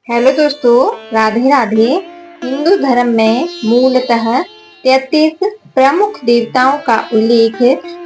Hello दोस्तों, राधे राधे। हिंदू धर्म में मूलतः 33 प्रमुख देवताओं का उल्लेख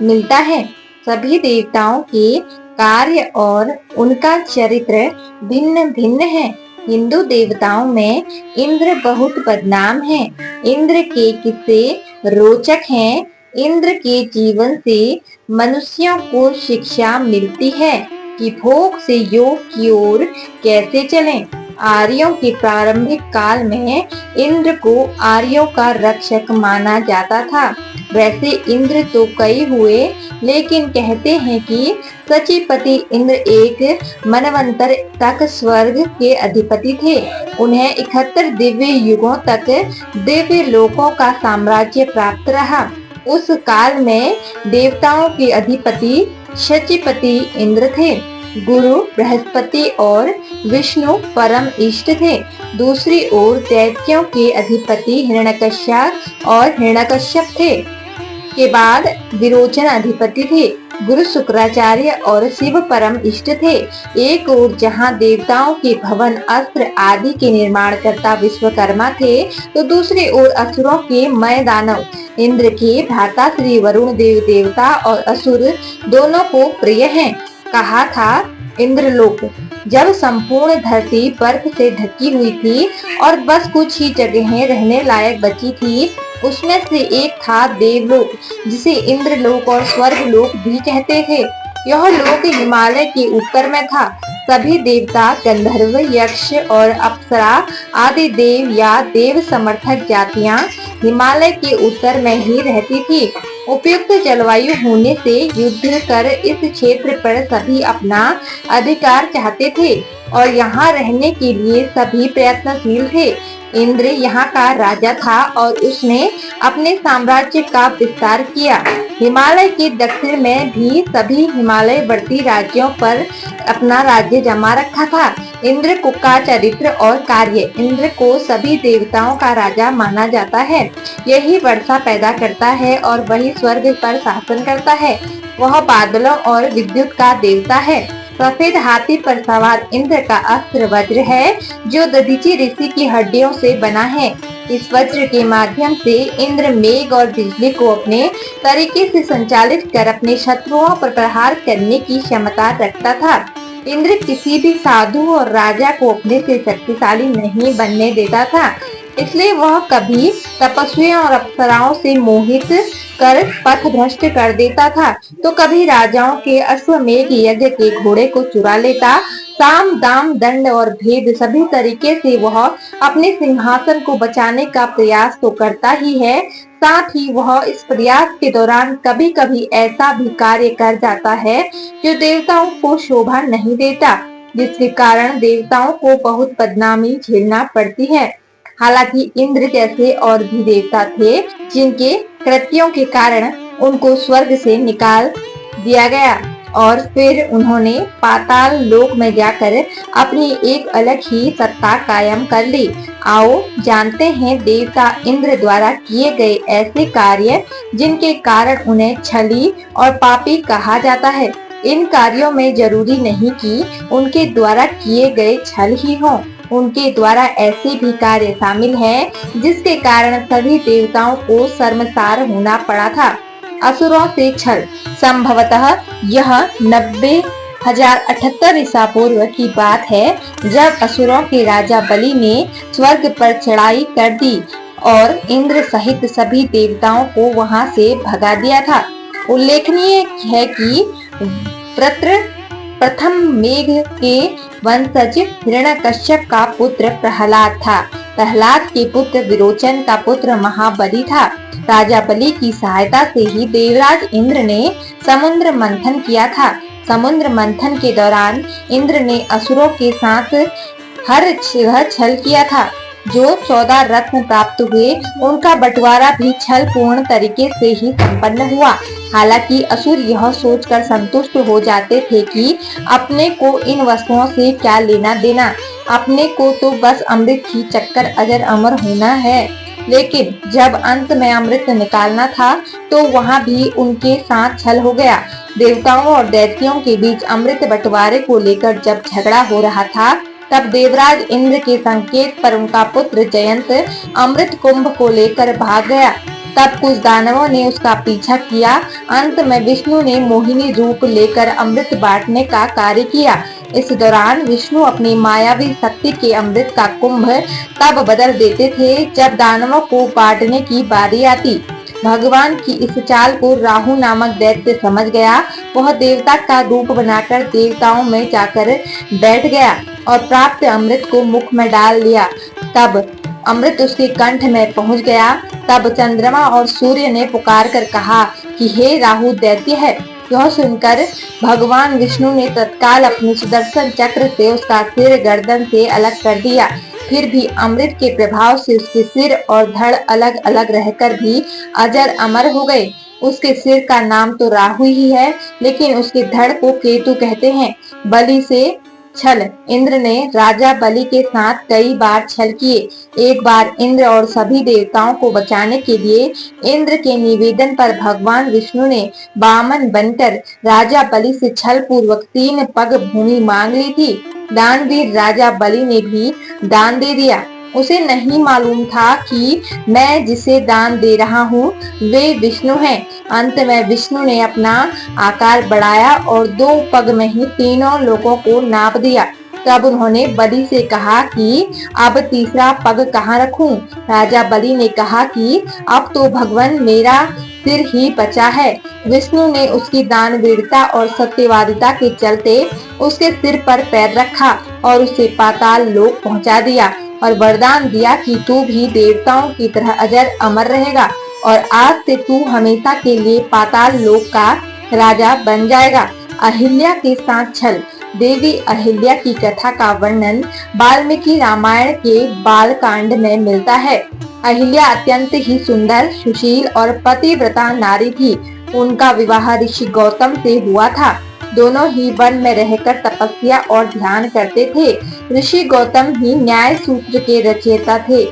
मिलता है। सभी देवताओं के कार्य और उनका चरित्र भिन्न भिन्न है। हिंदू देवताओं में इंद्र बहुत बदनाम है। इंद्र के किस्से रोचक हैं। इंद्र के जीवन से मनुष्यों को शिक्षा मिलती है कि भोग से योग की ओर कैसे चलें। आर्यों के प्रारंभिक काल में इंद्र को आर्यों का रक्षक माना जाता था। वैसे इंद्र तो कई हुए, लेकिन कहते हैं कि सचीपति इंद्र एक मनवंतर तक स्वर्ग के अधिपति थे। उन्हें 71 दिव्य युगों तक दिव्य लोकों का साम्राज्य प्राप्त रहा। उस काल में देवताओं के अधिपति सचीपति इंद्र थे। गुरु बृहस्पति और विष्णु परम इष्ट थे। दूसरी ओर दैत्यों के अधिपति हिरण्यकश्यप और हिरण्यकश्यप थे। के बाद विरोचन अधिपति थे। गुरु शुक्राचार्य और शिव परम इष्ट थे। एक ओर जहाँ देवताओं के भवन, अस्त्र आदि के निर्माण करता विश्वकर्मा थे, तो दूसरी ओर असुरों के मय दानव इंद्र के भ्राता श्री वरुण देव देवता और असुर दोनों को प्रिय हैं। कहा था इंद्रलोक जब संपूर्ण धरती बर्फ से ढकी हुई थी और बस कुछ ही जगहें रहने लायक बची थी, उसमें से एक था देवलोक, जिसे इंद्रलोक और स्वर्गलोक भी कहते थे। यह लोक हिमालय के उत्तर में था। सभी देवता, गंधर्व, यक्ष और अप्सरा आदि देव या देव समर्थक जातियां हिमालय के उत्तर में ही रहती थी। उपयुक्त जलवायु होने से युद्ध कर इस क्षेत्र पर सभी अपना अधिकार चाहते थे और यहाँ रहने के लिए सभी प्रयत्नशील थे। इंद्र यहाँ का राजा था और उसने अपने साम्राज्य का विस्तार किया। हिमालय के दक्षिण में भी सभी हिमालयवर्ती राज्यों पर अपना राज्य जमा रखा था। इंद्र का चरित्र और कार्य, इंद्र को सभी देवताओं का राजा माना जाता है। यही वर्षा पैदा करता है और वही स्वर्ग पर शासन करता है। वह बादलों और विद्युत का देवता है। सफेद हाथी पर सवार इंद्र का अस्त्र वज्र है, जो दधीचि ऋषि की हड्डियों से बना है। इस वज्र के माध्यम से इंद्र मेघ और बिजली को अपने तरीके से संचालित कर अपने शत्रुओं पर प्रहार करने की क्षमता रखता था। इंद्र किसी भी साधु और राजा को अपने से शक्तिशाली नहीं बनने देता था, इसलिए वह कभी तपस्वियों और अप्सराओं से मोहित कर पथ भ्रष्ट कर देता था, तो कभी राजाओं के अश्वमेध यज्ञ के घोड़े को चुरा लेता। साम दाम दंड और भेद सभी तरीके से वह अपने सिंहासन को बचाने का प्रयास तो करता ही है, साथ ही वह इस प्रयास के दौरान कभी कभी ऐसा भी कार्य कर जाता है जो देवताओं को शोभा नहीं देता, जिसके कारण देवताओं को बहुत बदनामी झेलना पड़ती है। हालांकि इंद्र जैसे और भी देवता थे जिनके कृत्यों के कारण उनको स्वर्ग से निकाल दिया गया और फिर उन्होंने पाताल लोक में जाकर अपनी एक अलग ही सत्ता कायम कर ली। आओ जानते हैं देवता इंद्र द्वारा किए गए ऐसे कार्य जिनके कारण उन्हें छली और पापी कहा जाता है। इन कार्यों में जरूरी नहीं कि उनके द्वारा किए गए छल ही हों, उनके द्वारा ऐसे भी कार्य शामिल हैं जिसके कारण सभी देवताओं को शर्मसार होना पड़ा था। असुरों से छल। संभवतः यह 90,078 ईसा पूर्व की बात है, जब असुरों के राजा बलि ने स्वर्ग पर चढ़ाई कर दी और इंद्र सहित सभी देवताओं को वहां से भगा दिया था। उल्लेखनीय है कि प्रथम मेघ के वंशज हिरण्यकश्यप का पुत्र प्रहलाद था। प्रहलाद के पुत्र विरोचन का पुत्र महाबली था। राजा बलि की सहायता से ही देवराज इंद्र ने समुद्र मंथन किया था। समुद्र मंथन के दौरान इंद्र ने असुरों के साथ हर जगह छल किया था। जो 14 रत्न प्राप्त हुए, उनका बंटवारा भी छल पूर्ण तरीके से ही संपन्न हुआ। हालांकि असुर यह सोचकर संतुष्ट हो जाते थे कि अपने को इन वस्तुओं से क्या लेना देना, अपने को तो बस अमृत ही चक्कर अजर अमर होना है। लेकिन जब अंत में अमृत निकालना था, तो वहाँ भी उनके साथ छल हो गया। देवताओं और दैत्यों के बीच अमृत बंटवारे को लेकर जब झगड़ा हो रहा था, तब देवराज इंद्र के संकेत पर उनका पुत्र जयंत अमृत कुंभ को लेकर भाग गया। तब कुछ दानवों ने उसका पीछा किया। अंत में विष्णु ने मोहिनी रूप लेकर अमृत बांटने का कार्य किया। इस दौरान विष्णु अपनी मायावी शक्ति के अमृत का कुंभ तब बदल देते थे जब दानवों को बांटने की बारी आती। भगवान की इस चाल को राहु नामक दैत्य समझ गया। वह देवता का रूप बनाकर देवताओं में जाकर बैठ गया और प्राप्त अमृत को मुख में डाल लिया। तब अमृत उसके कंठ में पहुंच गया। तब चंद्रमा और सूर्य ने पुकार कर कहा कि हे राहु दैत्य है। यह सुनकर भगवान विष्णु ने तत्काल अपने सुदर्शन चक्र से उसका सिर गर्दन से अलग कर दिया। फिर भी अमृत के प्रभाव से उसके सिर और धड़ अलग अलग रहकर भी अजर अमर हो गए। उसके सिर का नाम तो राहु ही है, लेकिन उसके धड़ को केतु कहते हैं। बलि से छल। इंद्र ने राजा बलि के साथ कई बार छल किए। एक बार इंद्र और सभी देवताओं को बचाने के लिए इंद्र के निवेदन पर भगवान विष्णु ने वामन बनकर राजा बलि से छल पूर्वक 3 पग भूमि मांग ली थी। दानवीर राजा बलि ने भी दान दे दिया। उसे नहीं मालूम था कि मैं जिसे दान दे रहा हूँ वे विष्णु हैं। अंत में विष्णु ने अपना आकार बढ़ाया और 2 पग में ही तीनों लोगों को नाप दिया। तब उन्होंने बलि से कहा कि अब तीसरा पग कहाँ रखूं? राजा बलि ने कहा कि अब तो भगवान मेरा सिर ही बचा है। विष्णु ने उसकी दानवीरता और सत्यवादिता के चलते उसके सिर पर पैर रखा और उसे पाताल लोक पहुंचा दिया और वरदान दिया कि तू भी देवताओं की तरह अजर अमर रहेगा और आज से तू हमेशा के लिए पाताल लोक का राजा बन जाएगा। अहिल्या के साथ छल। देवी अहिल्या की कथा का वर्णन वाल्मीकि रामायण के बाल कांड में मिलता है। अहिल्या अत्यंत ही सुंदर, सुशील और पतिव्रता नारी थी। उनका विवाह ऋषि गौतम से हुआ था। दोनों ही वन में रहकर तपस्या और ध्यान करते थे। ऋषि गौतम ही न्याय सूत्र के रचयिता थे।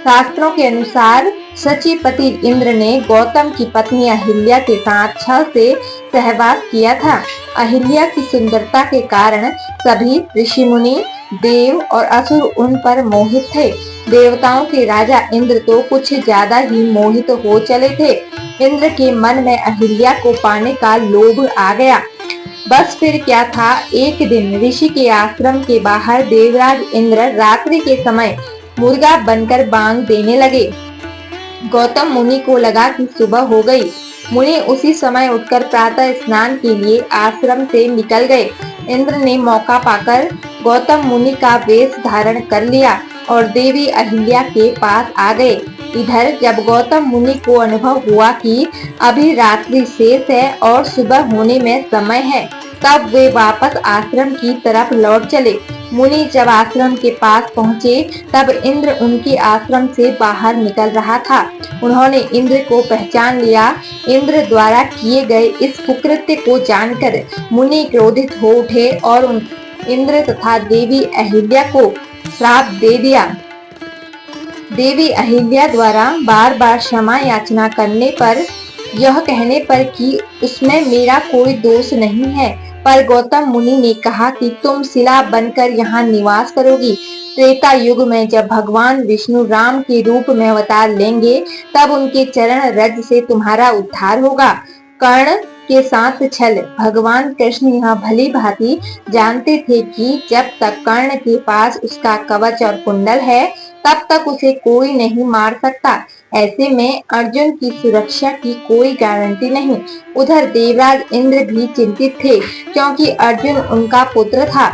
शास्त्रों के अनुसार सचिपति इंद्र ने गौतम की पत्नी अहिल्या के साथ छल से सहवास किया था। अहिल्या की सुंदरता के कारण सभी ऋषि मुनि, देव और असुर उन पर मोहित थे। देवताओं के राजा इंद्र तो कुछ ज्यादा ही मोहित हो चले थे। इंद्र के मन में अहिल्या को पाने का लोभ आ गया। बस फिर क्या था, एक दिन ऋषि के आश्रम के बाहर देवराज इंद्र रात्रि के समय मुर्गा बनकर बांग देने लगे। गौतम मुनि को लगा कि सुबह हो गई। मुनि उसी समय उठकर प्रातः स्नान के लिए आश्रम से निकल गए। इंद्र ने मौका पाकर गौतम मुनि का वेश धारण कर लिया और देवी अहिल्या के पास आ गए। इधर जब गौतम मुनि को अनुभव हुआ कि अभी रात्रि शेष है और सुबह होने में समय है, तब वे वापस आश्रम की तरफ लौट चले। मुनि जब आश्रम के पास पहुँचे तब इंद्र उनके आश्रम से बाहर निकल रहा था। उन्होंने इंद्र को पहचान लिया। इंद्र द्वारा किए गए इस कुकृत्य को जानकर मुनि क्रोधित हो उठे और इंद्र तथा देवी अहिल्या को श्राप दे दिया। देवी अहिल्या द्वारा बार बार क्षमा याचना करने पर, यह कहने पर कि उसमें मेरा कोई दोष नहीं है, पर गौतम मुनि ने कहा कि तुम शिला बनकर यहाँ निवास करोगी। त्रेता युग में जब भगवान विष्णु राम के रूप में अवतार लेंगे तब उनके चरण रज से तुम्हारा उद्धार होगा। कर्ण के साथ छल। भगवान कृष्ण यहाँ भली भांति जानते थे कि जब तक कर्ण के पास उसका कवच और कुंडल है तब तक उसे कोई नहीं मार सकता। ऐसे में अर्जुन की सुरक्षा की कोई गारंटी नहीं। उधर देवराज इंद्र भी चिंतित थे क्योंकि अर्जुन उनका पुत्र था।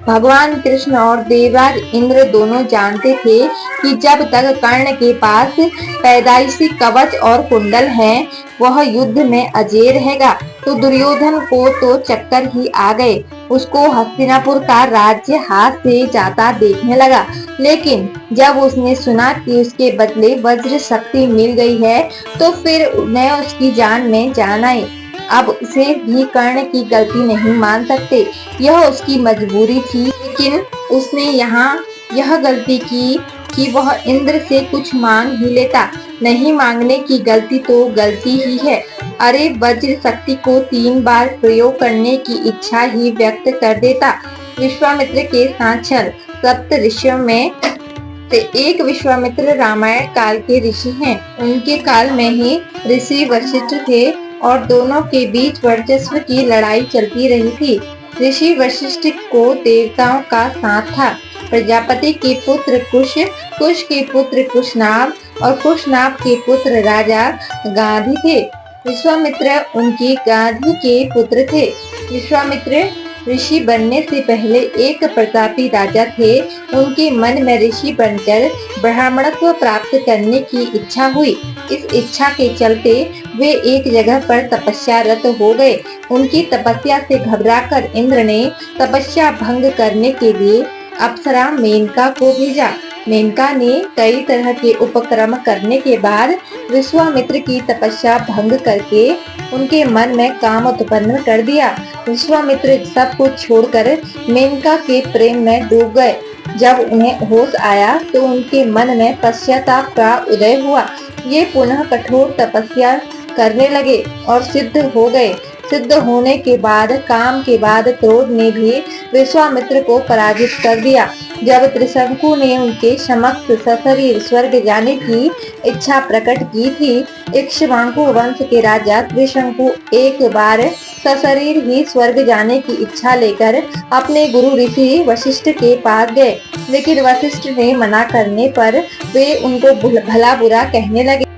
भगवान कृष्ण और देवराज इंद्र दोनों जानते थे कि जब तक कर्ण के पास पैदाइशी कवच और कुंडल है वह युद्ध में अजेय रहेगा। तो दुर्योधन को तो चक्कर ही आ गए। उसको हस्तिनापुर का राज्य हाथ से जाता देखने लगा, लेकिन जब उसने सुना कि उसके बदले वज्र शक्ति मिल गई है तो फिर न उसकी जान में जान आई। अब उसे भी कर्ण की गलती नहीं मान सकते, यह उसकी मजबूरी थी। लेकिन उसने यहाँ यह गलती की कि वह इंद्र से कुछ मांग ही लेता। नहीं मांगने की गलती तो गलती ही है। अरे वज्र शक्ति को 3 बार प्रयोग करने की इच्छा ही व्यक्त कर देता। विश्वामित्र के साथ छल। सप्त ऋषियों में से एक विश्वामित्र रामायण काल के ऋषि हैं। उनके काल में ही ऋषि वशिष्ठ थे और दोनों के बीच वर्चस्व की लड़ाई चलती रही थी। ऋषि वशिष्ठ को देवताओं का साथ था। प्रजापति के पुत्र कुश, कुश के पुत्र कुशनाभ और कुशनाभ के पुत्र राजा गांधी थे। विश्वामित्र उनकी गांधी के पुत्र थे। विश्वामित्र ऋषि बनने से पहले एक प्रतापी राजा थे। उनके मन में ऋषि बनकर ब्राह्मणत्व प्राप्त करने की इच्छा हुई। इस इच्छा के चलते वे एक जगह पर तपस्यारत हो गए। उनकी तपस्या से घबराकर इंद्र ने तपस्या भंग करने के लिए अप्सरा मेनका को भेजा। मेनका ने कई तरह के उपक्रम करने के बाद विश्वामित्र की तपस्या भंग करके उनके मन में काम उत्पन्न कर दिया। विश्वामित्र सब कुछ छोड़कर मेनका के प्रेम में डूब गए। जब उन्हें होश आया तो उनके मन में पश्चाताप का उदय हुआ। ये पुनः कठोर तपस्या करने लगे और सिद्ध हो गए। सिद्ध होने के बाद काम के बाद क्रोध ने भी विश्वामित्र को पराजित कर दिया। जब त्रिशंकु ने उनके समक्ष सशरीर स्वर्ग जाने की इच्छा प्रकट की थी, इक्ष्वाकु वंश के राजा त्रिशंकु एक बार सशरीर ही स्वर्ग जाने की इच्छा लेकर अपने गुरु ऋषि वशिष्ठ के पास गए, लेकिन वशिष्ठ ने मना करने पर वे उनको भला बुरा कहने लगे।